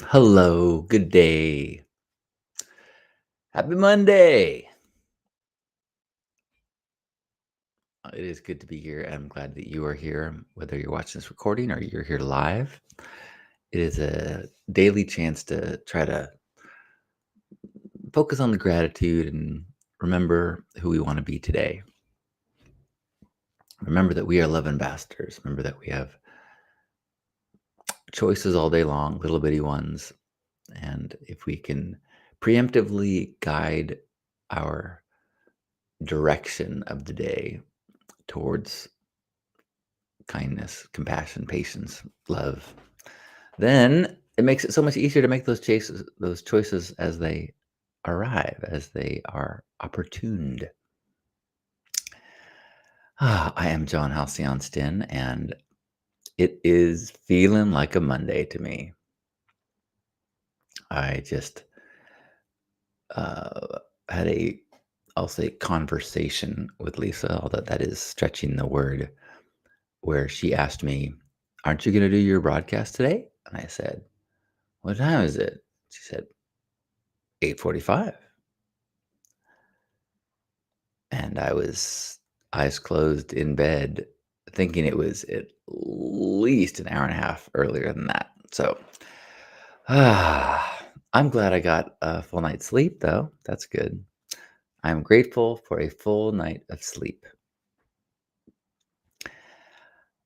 Hello, good day. Happy Monday. It is good to be here. I'm glad that you are here, whether you're watching this recording or you're here live. It is a daily chance to try to focus on the gratitude and remember who we want to be today. Remember that we are love ambassadors. Remember that we have choices all day long, little bitty ones. And if we can preemptively guide our direction of the day towards kindness, compassion, patience, love, then it makes it so much easier to make those choices as they arrive, as they are opportuned. I am John Halcyon Stin, and it is feeling like a Monday to me. I just uh, had I'll say, conversation with Lisa, although that is stretching the word, where she asked me, "Aren't you going to do your broadcast today?" And I said, "What time is it?" She said, 8:45. And I was eyes closed in bed, thinking it was at least an hour and a half earlier than that. So, I'm glad I got a full night's sleep, though. That's good. I'm grateful for a full night of sleep.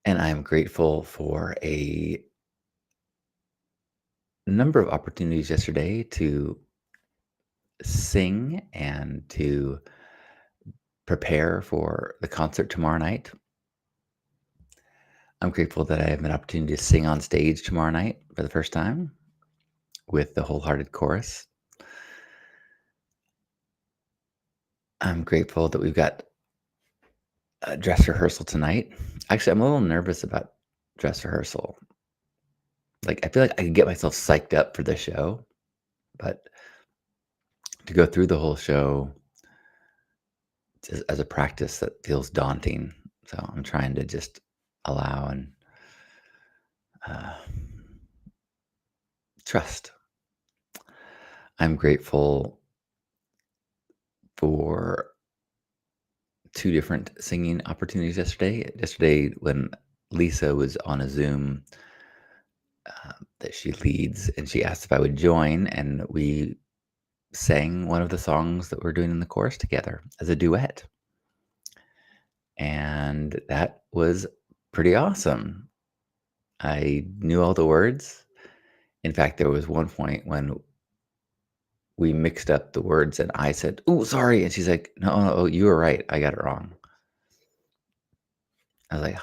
And I'm grateful for a number of opportunities yesterday to sing and to prepare for the concert tomorrow night. I'm grateful that I have an opportunity to sing on stage tomorrow night for the first time with the Wholehearted Chorus. I'm grateful that we've got a dress rehearsal tonight. Actually, I'm a little nervous about dress rehearsal. Like, I feel like I could get myself psyched up for the show, but to go through the whole show just as a practice, that feels daunting. So I'm trying to just allow and uh, trust. I'm grateful for two different singing opportunities yesterday. Yesterday, when Lisa was on a Zoom that she leads, and she asked if I would join, and we sang one of the songs that we're doing in the chorus together as a duet. And that was pretty awesome. I knew all the words. In fact, there was one point when we mixed up the words and I said, "Oh, sorry." And she's like, "No, no, oh, you were right. I got it wrong." I was like,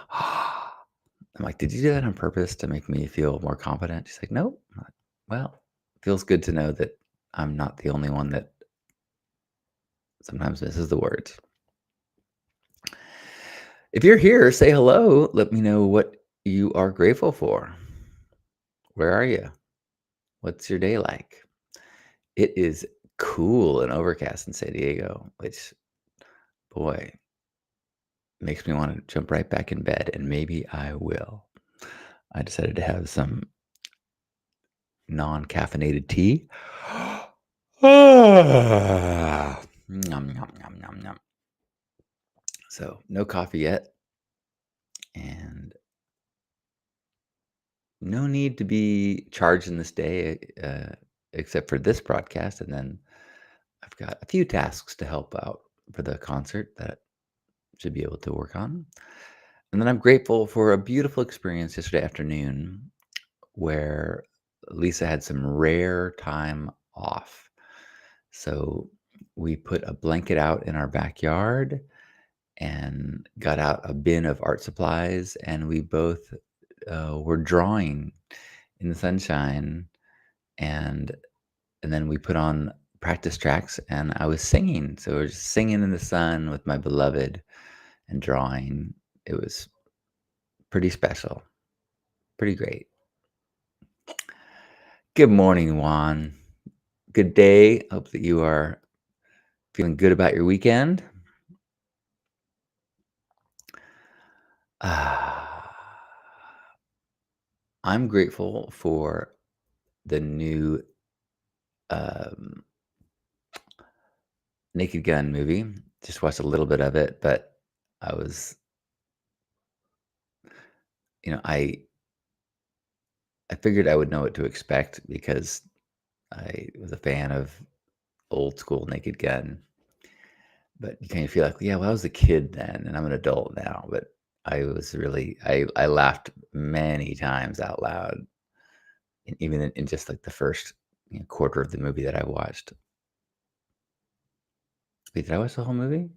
I'm like, "Did you do that on purpose to make me feel more confident?" She's like, "Nope." I'm like, well, feels good to know that I'm not the only one that sometimes misses the words. If you're here, say hello. Let me know what you are grateful for. Where are you? What's your day like? It is cool and overcast in San Diego, which, boy, makes me want to jump right back in bed, and maybe I will. I decided to have some non caffeinated tea. Ah, Nom, nom, nom, nom, nom. So, no coffee yet, and no need to be charged in this day, except for this broadcast. And then I've got a few tasks to help out for the concert that should be able to work on. And then I'm grateful for a beautiful experience yesterday afternoon where Lisa had some rare time off. So we put a blanket out in our backyard and got out a bin of art supplies, and we both were drawing in the sunshine, and then we put on practice tracks, and I was singing. So we're just singing in the sun with my beloved and drawing. It was pretty special, pretty great. Good morning, Juan. Good day. Hope that you are feeling good about your weekend. Ah, I'm grateful for the new um, Naked Gun movie. Just watched a little bit of it, but I was, you know, I figured I would know what to expect because I was a fan of old school Naked Gun. But you kind of feel like, yeah, well, I was a kid then, and I'm an adult now. But I laughed many times out loud, and even in just like the first quarter of the movie that I watched. Wait, did I watch the whole movie?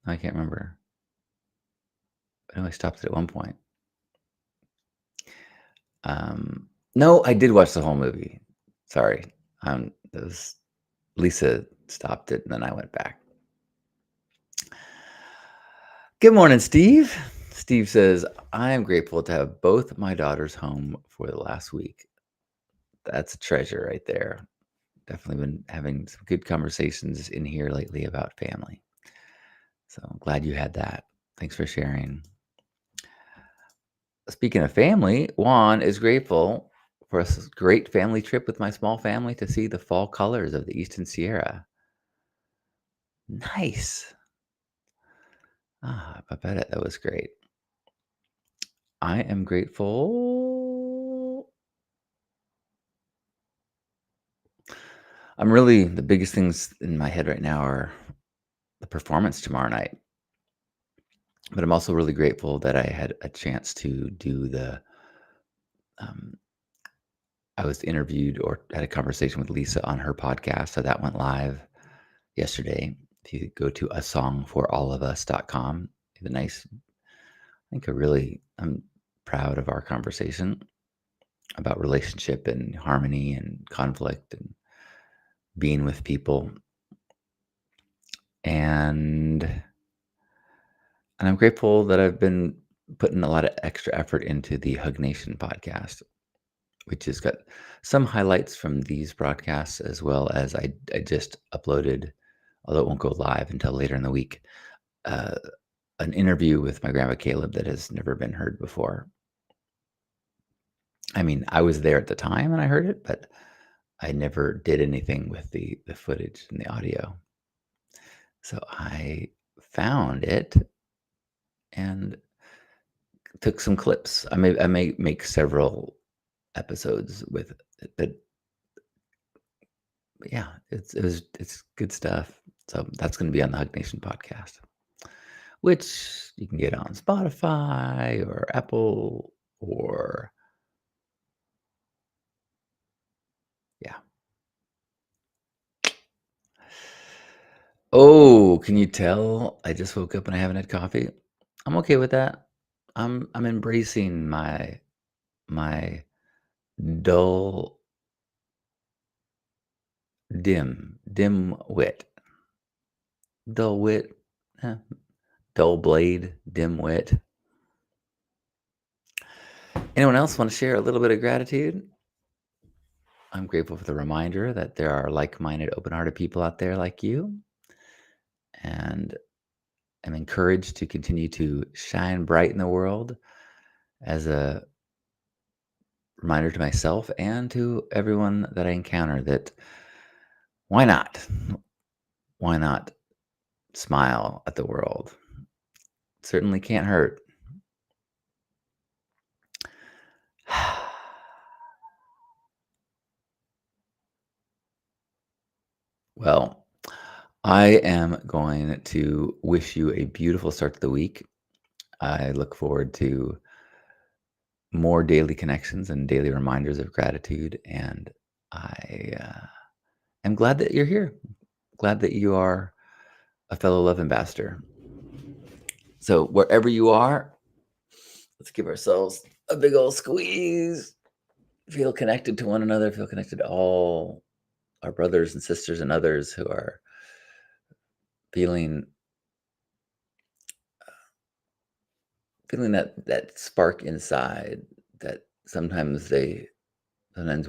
I can't remember. I know I stopped it at one point. No, I did watch the whole movie. Sorry, it was Lisa stopped it, and then I went back. Good morning, Steve. Steve says, I am grateful to have both my daughters home for the last week. That's a treasure right there. Definitely been having some good conversations in here lately about family. So I'm glad you had that. Thanks for sharing. Speaking of family, Juan is grateful for a great family trip with my small family to see the fall colors of the Eastern Sierra. Nice. I bet that was great. I am grateful. The biggest things in my head right now are the performance tomorrow night. But I'm also really grateful that I had a chance to do um, I was interviewed or had a conversation with Lisa on her podcast. So that went live yesterday. If you go to asongforallofus.com, the nice, I'm proud of our conversation about relationship and harmony and conflict and being with people. And I'm grateful that I've been putting a lot of extra effort into the Hug Nation podcast, which has got some highlights from these broadcasts, as well as I just uploaded, although it won't go live until later in the week, uh, an interview with my grandpa Caleb that has never been heard before. I mean, I was there at the time and I heard it, but I never did anything with the footage and the audio. So I found it and took some clips. I may make several episodes with it, but yeah, it's good stuff. So that's going to be on the Hug Nation podcast, which you can get on Spotify or Apple or yeah. Oh, can you tell I just woke up and I haven't had coffee? I'm okay with that. I'm embracing my dull dim wit. Dull wit, eh, dull blade, dim wit. Anyone else want to share a little bit of gratitude? I'm grateful for the reminder that there are like-minded, open-hearted people out there like you, and I'm encouraged to continue to shine bright in the world as a reminder to myself and to everyone that I encounter that why not? Why not smile at the world? Certainly can't hurt. Well, I am going to wish you a beautiful start to the week. I look forward to more daily connections and daily reminders of gratitude. And I am glad that you're here. Glad that you are a fellow love ambassador. So, wherever you are, let's give ourselves a big old squeeze. Feel connected to one another, feel connected to all our brothers and sisters and others who are feeling that spark inside that sometimes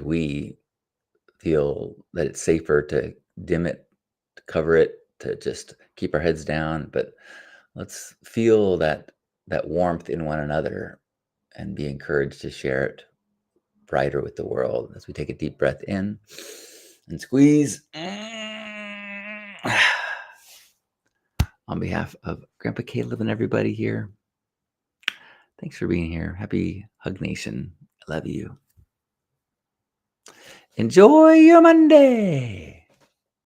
we feel that it's safer to dim it, to cover it, to just keep our heads down. But let's feel that warmth in one another and be encouraged to share it brighter with the world as we take a deep breath in and squeeze. On behalf of Grandpa Caleb and everybody here, thanks for being here. Happy Hug Nation. I love you. Enjoy your Monday.